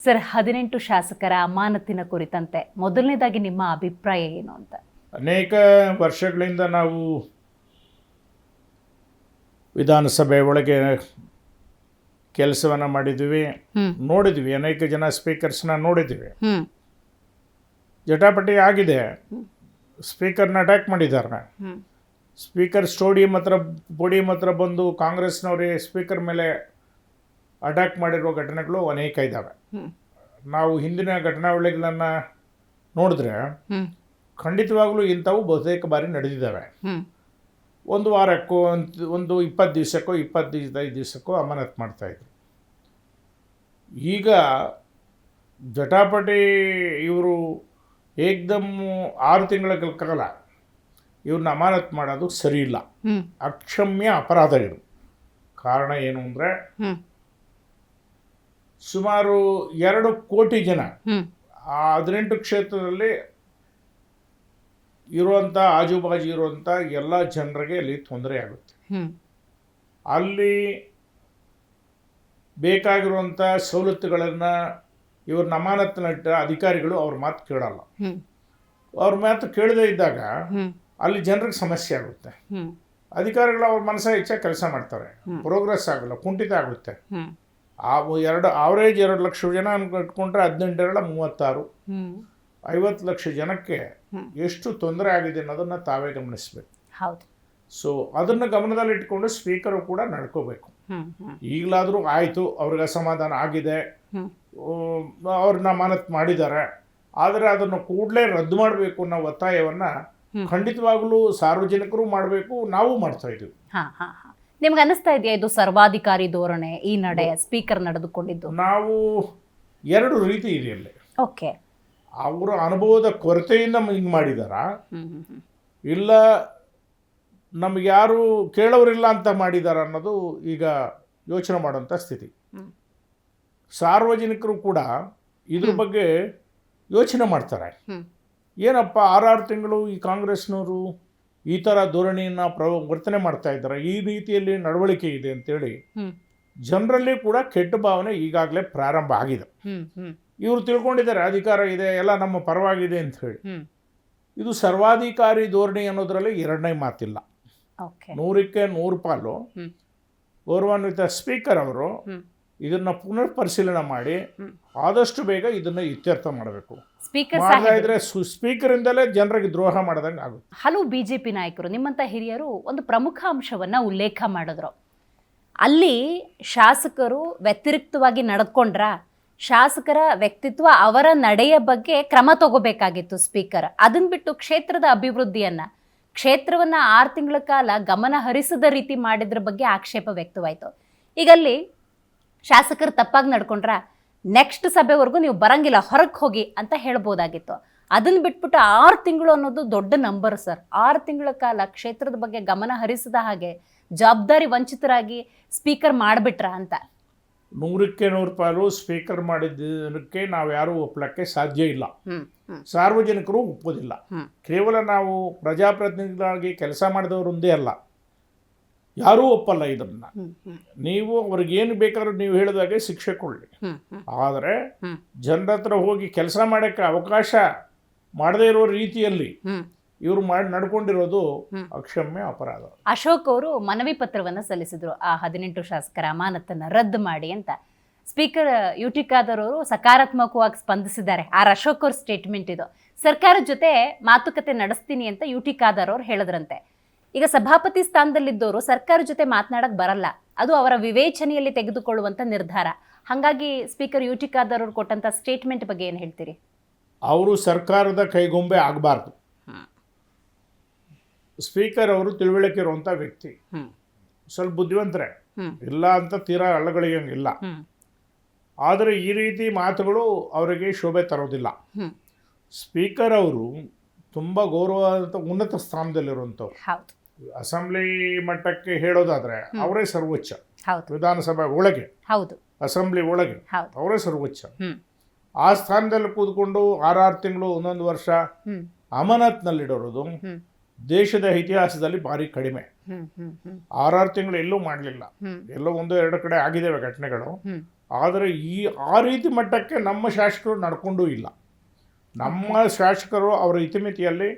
Sir, 18 ಶಾಸಕರ ಅಮಾನತಿನ ಕುರಿತಂತೆ ಮೊದಲನೇದಾಗಿ ನಿಮ್ಮ ಅಭಿಪ್ರಾಯ ಏನು ಅಂತ? ಅನೇಕ ವರ್ಷಗಳಿಂದ ನಾವು ವಿಧಾನಸಭೆ ಒಳಗೆ ಕೆಲಸವನ್ನು ಮಾಡಿದ್ದೀವಿ, ನೋಡಿದ್ವಿ. ಅನೇಕ ಜನ ಸ್ಪೀಕರ್ಸ್ನ ನೋಡಿದ್ದೀವಿ. ಜಟಾಪಟಿ ಆಗಿದೆ. ಸ್ಪೀಕರ್ನ ಅಟ್ಯಾಕ್ ಮಾಡಿದ್ದಾರೆ. ಸ್ಪೀಕರ್ ಪೋಡಿಯಂ ಹತ್ರ ಬಂದು ಕಾಂಗ್ರೆಸ್ನವರೇ ಸ್ಪೀಕರ್ ಮೇಲೆ ಅಟ್ಯಾಕ್ ಮಾಡಿರೋ ಘಟನೆಗಳು ಅನೇಕ ಇದ್ದಾವೆ. ನಾವು ಹಿಂದಿನ ಘಟನಾವಳಿಗಳನ್ನು ನೋಡಿದ್ರೆ ಖಂಡಿತವಾಗ್ಲೂ ಇಂಥವು ಬಹುತೇಕ ಬಾರಿ ನಡೆದಿದ್ದಾವೆ. ಒಂದು ವಾರಕ್ಕೋ ಒಂದು 20 ದಿವಸಕ್ಕೋ 25 ದಿವಸಕ್ಕೋ ಅಮಾನತು ಮಾಡ್ತಾಯಿದ್ರು. ಈಗ ಜಟಾಪಟಿ ಇವರು ಏಕ್ದಮ್ 6 ತಿಂಗಳ ಕಾಲ ಇವ್ರನ್ನ ಅಮಾನತು ಮಾಡೋದು ಸರಿ ಇಲ್ಲ, ಅಕ್ಷಮ್ಯ ಅಪರಾಧ ಇದು. ಕಾರಣ ಏನು ಅಂದರೆ, ಸುಮಾರು 2 ಕೋಟಿ ಜನ ಆ 18 ಕ್ಷೇತ್ರದಲ್ಲಿ ಇರುವಂಥ ಆಜುಬಾಜು ಇರುವಂಥ ಎಲ್ಲ ಜನರಿಗೆ ಅಲ್ಲಿ ತೊಂದರೆ ಆಗುತ್ತೆ. ಅಲ್ಲಿ ಬೇಕಾಗಿರುವಂಥ ಸವಲತ್ತುಗಳನ್ನು ಇವ್ರನ್ನ ಅಮಾನತಿನಿಟ್ಟ ಅಧಿಕಾರಿಗಳು ಅವ್ರ ಮಾತು ಕೇಳಲ್ಲ. ಅವ್ರ ಮಾತು ಕೇಳದೇ ಇದ್ದಾಗ ಅಲ್ಲಿ ಜನರಿಗೆ ಸಮಸ್ಯೆ ಆಗುತ್ತೆ. ಅಧಿಕಾರಿಗಳು ಅವ್ರ ಮನಸ್ಸ ಇಚ್ಛೆ ಕೆಲಸ ಮಾಡ್ತಾರೆ, ಪ್ರೋಗ್ರೆಸ್ ಆಗಲ್ಲ, ಕುಂಠಿತ ಆಗುತ್ತೆ. ಆವರೇಜ್ 2 ಲಕ್ಷ ಜನ ಇಟ್ಕೊಂಡ್ರೆ 18 36 50 ಲಕ್ಷ ಜನಕ್ಕೆ ಎಷ್ಟು ತೊಂದರೆ ಆಗಿದೆ ಅನ್ನೋದನ್ನು ತಾವೇ ಗಮನಿಸಬೇಕು. ಸೊ ಅದನ್ನು ಗಮನದಲ್ಲಿ ಇಟ್ಕೊಂಡು ಸ್ಪೀಕರು ಕೂಡ ನಡ್ಕೋಬೇಕು. ಈಗಲಾದರೂ ಆಯಿತು, ಅವ್ರಿಗೆ ಅಸಮಾಧಾನ ಆಗಿದೆ, ಅವ್ರನ್ನ ಅಮಾನತು ಮಾಡಿದ್ದಾರೆ, ಆದರೆ ಅದನ್ನು ಕೂಡಲೇ ರದ್ದು ಮಾಡಬೇಕು ಅನ್ನೋ ಒತ್ತಾಯವನ್ನು ಖಂಡಿತವಾಗ್ಲೂ ಸಾರ್ವಜನಿಕರು ಮಾಡಬೇಕು, ನಾವು ಮಾಡ್ತಾ ಇದ್ದೀವಿ. ನಿಮ್ಗೆ ಅನಿಸ್ತಾ ಇದೆಯಾ ಇದು ಸರ್ವಾಧಿಕಾರಿ ಧೋರಣೆ, ಈ ನಡೆ ಸ್ಪೀಕರ್ ನಡೆದುಕೊಂಡಿದ್ದು? ನಾವು 2 ರೀತಿ ಇದೆ ಅಲ್ಲಿ. ಓಕೆ, ಅವರ ಅನುಭವದ ಕೊರತೆಯಿಂದ ಹಿಂಗೆ ಮಾಡಿದಾರಾ, ಇಲ್ಲ ನಮ್ಗೆ ಯಾರು ಕೇಳೋರಿಲ್ಲ ಅಂತ ಮಾಡಿದಾರ ಅನ್ನೋದು ಈಗ ಯೋಚನೆ ಮಾಡೋಂಥ ಸ್ಥಿತಿ. ಸಾರ್ವಜನಿಕರು ಕೂಡ ಇದ್ರ ಬಗ್ಗೆ ಯೋಚನೆ ಮಾಡ್ತಾರೆ. ಏನಪ್ಪ 6 ತಿಂಗಳು ಈ ಕಾಂಗ್ರೆಸ್ನವರು ಈ ಥರ ಧೋರಣೆಯನ್ನು ವರ್ತನೆ ಮಾಡ್ತಾ ಇದ್ದಾರೆ, ಈ ರೀತಿಯಲ್ಲಿ ನಡವಳಿಕೆ ಇದೆ ಅಂತೇಳಿ ಜನರಲ್ಲಿ ಕೂಡ ಕೆಟ್ಟ ಭಾವನೆ ಈಗಾಗಲೇ ಪ್ರಾರಂಭ ಆಗಿದೆ. ಇವರು ತಿಳ್ಕೊಂಡಿದ್ದಾರೆ ಅಧಿಕಾರ ಇದೆ, ಎಲ್ಲ ನಮ್ಮ ಪರವಾಗಿದೆ ಅಂತ ಹೇಳಿ. ಇದು ಸರ್ವಾಧಿಕಾರಿ ಧೋರಣೆ ಅನ್ನೋದ್ರಲ್ಲಿ 2ನೇ ಮಾತಿಲ್ಲ. 100ಕ್ಕೆ 100 ಪಾಲು ಗೌರವಾನ್ವಿತ ಸ್ಪೀಕರ್ ಅವರು ಇದನ್ನ ಪುನರ್ ಪರಿಶೀಲನೆ ಮಾಡಿ ಆದಷ್ಟು ಬೇಗ ಇದನ್ನ ಇತ್ಯರ್ಥ ಮಾಡಬೇಕು. ಇದ್ರೆ ಸ್ಪೀಕರ್ ಇಂದಲೇ ಜನರಿಗೆ ದ್ರೋಹ ಮಾಡದಂಗೆ ಆಗುತ್ತೆ. ಹಲವು ಬಿಜೆಪಿ ನಾಯಕರು, ನಿಮ್ಮಂತ ಹಿರಿಯರು ಒಂದು ಪ್ರಮುಖ ಅಂಶವನ್ನ ಉಲ್ಲೇಖ ಮಾಡಿದ್ರು. ಅಲ್ಲಿ ಶಾಸಕರು ವ್ಯತಿರಿಕ್ತವಾಗಿ ನಡೆದುಕೊಂಡ್ರ, ಶಾಸಕರ ವ್ಯಕ್ತಿತ್ವ, ಅವರ ನಡೆಯ ಬಗ್ಗೆ ಕ್ರಮ ತಗೋಬೇಕಾಗಿತ್ತು ಸ್ಪೀಕರ್. ಅದನ್ನ ಬಿಟ್ಟು ಕ್ಷೇತ್ರದ ಅಭಿವೃದ್ಧಿಯನ್ನ, ಕ್ಷೇತ್ರವನ್ನ 6 ತಿಂಗಳ ಕಾಲ ಗಮನ ಹರಿಸದ ರೀತಿ ಮಾಡಿದ್ರ ಬಗ್ಗೆ ಆಕ್ಷೇಪ ವ್ಯಕ್ತವಾಯಿತು. ಈಗ ಅಲ್ಲಿ ಶಾಸಕರು ತಪ್ಪಾಗಿ ನಡ್ಕೊಂಡ್ರ, ನೆಕ್ಸ್ಟ್ ಸಭೆವರೆಗೂ ನೀವು ಬರಂಗಿಲ್ಲ, ಹೊರಗೆ ಹೋಗಿ ಅಂತ ಹೇಳ್ಬೋದಾಗಿತ್ತು. ಅದನ್ನ ಬಿಟ್ಬಿಟ್ಟು 6 ತಿಂಗಳು ಅನ್ನೋದು ದೊಡ್ಡ ನಂಬರ್ ಸರ್. 6 ತಿಂಗಳ ಕಾಲ ಕ್ಷೇತ್ರದ ಬಗ್ಗೆ ಗಮನ ಹರಿಸದ ಹಾಗೆ ಜವಾಬ್ದಾರಿ ವಂಚಿತರಾಗಿ ಸ್ಪೀಕರ್ ಮಾಡಿಬಿಟ್ರ ಅಂತ. 100ಕ್ಕೆ 100 ಪಾಲು ಸ್ಪೀಕರ್ ಮಾಡಿದ್ದಕ್ಕೆ ನಾವು ಯಾರೂ ಒಪ್ಪಲಕ್ಕೆ ಸಾಧ್ಯ ಇಲ್ಲ, ಸಾರ್ವಜನಿಕರು ಒಪ್ಪೋದಿಲ್ಲ. ಕೇವಲ ನಾವು ಪ್ರಜಾಪ್ರತಿನಿಧಿಗಳಾಗಿ ಕೆಲಸ ಮಾಡಿದವರು ಒಂದೇ ಅಲ್ಲ, ಯಾರೂ ಒಪ್ಪಲ್ಲ ಇದನ್ನ. ನೀವು ಅವ್ರಿಗೇನು ಬೇಕಾದ್ರೂ ನೀವು ಹೇಳಿದಾಗೆ ಶಿಕ್ಷೆ ಕೊಡಲಿ, ಆದರೆ ಜನರ ಹತ್ರ ಹೋಗಿ ಕೆಲಸ ಮಾಡೋಕ್ಕೆ ಅವಕಾಶ ಮಾಡದೇ ಇರೋ ರೀತಿಯಲ್ಲಿ ಇವರು ನಡ್ಕೊಂಡಿರೋದು ಅಕ್ಷಮ್ಯ ಅಪರಾಧ. ಅಶೋಕ್ ಅವರು ಮನವಿ ಪತ್ರವನ್ನು ಸಲ್ಲಿಸಿದ್ರು, ಆ 18 ಶಾಸಕರ ಅಮಾನತನ್ನ ರದ್ದು ಮಾಡಿ ಅಂತ. ಸ್ಪೀಕರ್ ಯುಟಿ ಖಾದರ್ ಅವರು ಸಕಾರಾತ್ಮಕವಾಗಿ ಸ್ಪಂದಿಸಿದ್ದಾರೆ. ಅಶೋಕ್ ಅವ್ರ ಸ್ಟೇಟ್ಮೆಂಟ್ ಇದು. ಸರ್ಕಾರದ ಜೊತೆ ಮಾತುಕತೆ ನಡೆಸ್ತೀನಿ ಅಂತ ಯುಟಿ ಖಾದರ್ ಅವರು ಹೇಳಿದ್ರಂತೆ. ಈಗ ಸಭಾಪತಿ ಸ್ಥಾನದಲ್ಲಿದ್ದವರು ಸರ್ಕಾರದ ಜೊತೆ ಮಾತನಾಡಕ್ ಬರಲ್ಲ, ಅದು ಅವರ ವಿವೇಚನೆಯಲ್ಲಿ ತೆಗೆದುಕೊಳ್ಳುವಂತ ನಿರ್ಧಾರ. ಹಾಗಾಗಿ ಸ್ಪೀಕರ್ ಯುಟಿ ಖಾದರ್ ಅವರು ಕೊಟ್ಟಂತ ಸ್ಟೇಟ್ಮೆಂಟ್ ಬಗ್ಗೆ ಏನು ಹೇಳ್ತೀರಿ? ಅವರು ಸರ್ಕಾರದ ಕೈಗೊಂಬೆ ಆಗಬಾರ್ದು. ಸ್ಪೀಕರ್ ಅವರು ತಿಳುವಳಿಕೆ ಇರುವಂಥ ವ್ಯಕ್ತಿ, ಸ್ವಲ್ಪ ಬುದ್ಧಿವಂತರೇ, ಇಲ್ಲ ಅಂತ ತೀರಾ ಅಳ್ಳಗಳಿಯಂಗಿಲ್ಲ. ಆದರೆ ಈ ರೀತಿ ಮಾತುಗಳು ಅವರಿಗೆ ಶೋಭೆ ತರೋದಿಲ್ಲ. ಸ್ಪೀಕರ್ ಅವರು ತುಂಬ ಗೌರವಾದ ಉನ್ನತ ಸ್ಥಾನದಲ್ಲಿರುವಂಥವ್ರು. ಅಸೆಂಬ್ಲಿ ಮಟ್ಟಕ್ಕೆ ಹೇಳೋದಾದ್ರೆ ಅವರೇ ಸರ್ವೋಚ್ಚ. ವಿಧಾನಸಭೆ ಒಳಗೆ, ಅಸೆಂಬ್ಲಿ ಒಳಗೆ ಅವರೇ ಸರ್ವೋಚ್ಚ. ಆ ಸ್ಥಾನದಲ್ಲಿ ಕೂತ್ಕೊಂಡು 6 ತಿಂಗಳು 1 ವರ್ಷ ಅಮಾನತ್ನಲ್ಲಿಡೋದು ದೇಶದ ಇತಿಹಾಸದಲ್ಲಿ ಭಾರಿ ಕಡಿಮೆ. 6 ತಿಂಗಳು ಎಲ್ಲೂ ಮಾಡಲಿಲ್ಲ, ಎಲ್ಲೋ 1-2 ಕಡೆ ಆಗಿದ್ದಾವೆ ಘಟನೆಗಳು. ಆದರೆ ಆ ರೀತಿ ಮಟ್ಟಕ್ಕೆ ನಮ್ಮ ಶಾಸಕರು ನಡ್ಕೊಂಡೂ ಇಲ್ಲ. ನಮ್ಮ ಶಾಸಕರು ಅವರ ಇತಿಮಿತಿಯಲ್ಲಿ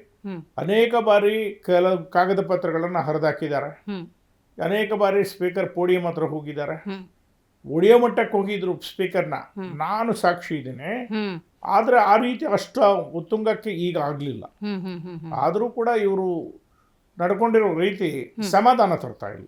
ಅನೇಕ ಬಾರಿ ಕೆಲವು ಕಾಗದ ಪತ್ರಗಳನ್ನು ಹರಿದಾಕಿದ್ದಾರೆ. ಅನೇಕ ಬಾರಿ ಸ್ಪೀಕರ್ ಪೋಡಿಯಂ ಹತ್ರ ಹೋಗಿದ್ದಾರೆ. ಒಡೆಯೋ ಮಟ್ಟಕ್ಕೆ ಹೋಗಿದ್ರು ಸ್ಪೀಕರ್ನ, ನಾನು ಸಾಕ್ಷಿ ಇದ್ದೇನೆ. ಆದರೆ ಆ ರೀತಿ ಅಷ್ಟು ಉತ್ತುಂಗಕ್ಕೆ ಈಗ ಆಗಲಿಲ್ಲ. ಆದರೂ ಕೂಡ ಇವರು ನಡ್ಕೊಂಡಿರೋ ರೀತಿ ಸಮಾಧಾನ ತರ್ತಾ ಇಲ್ಲ.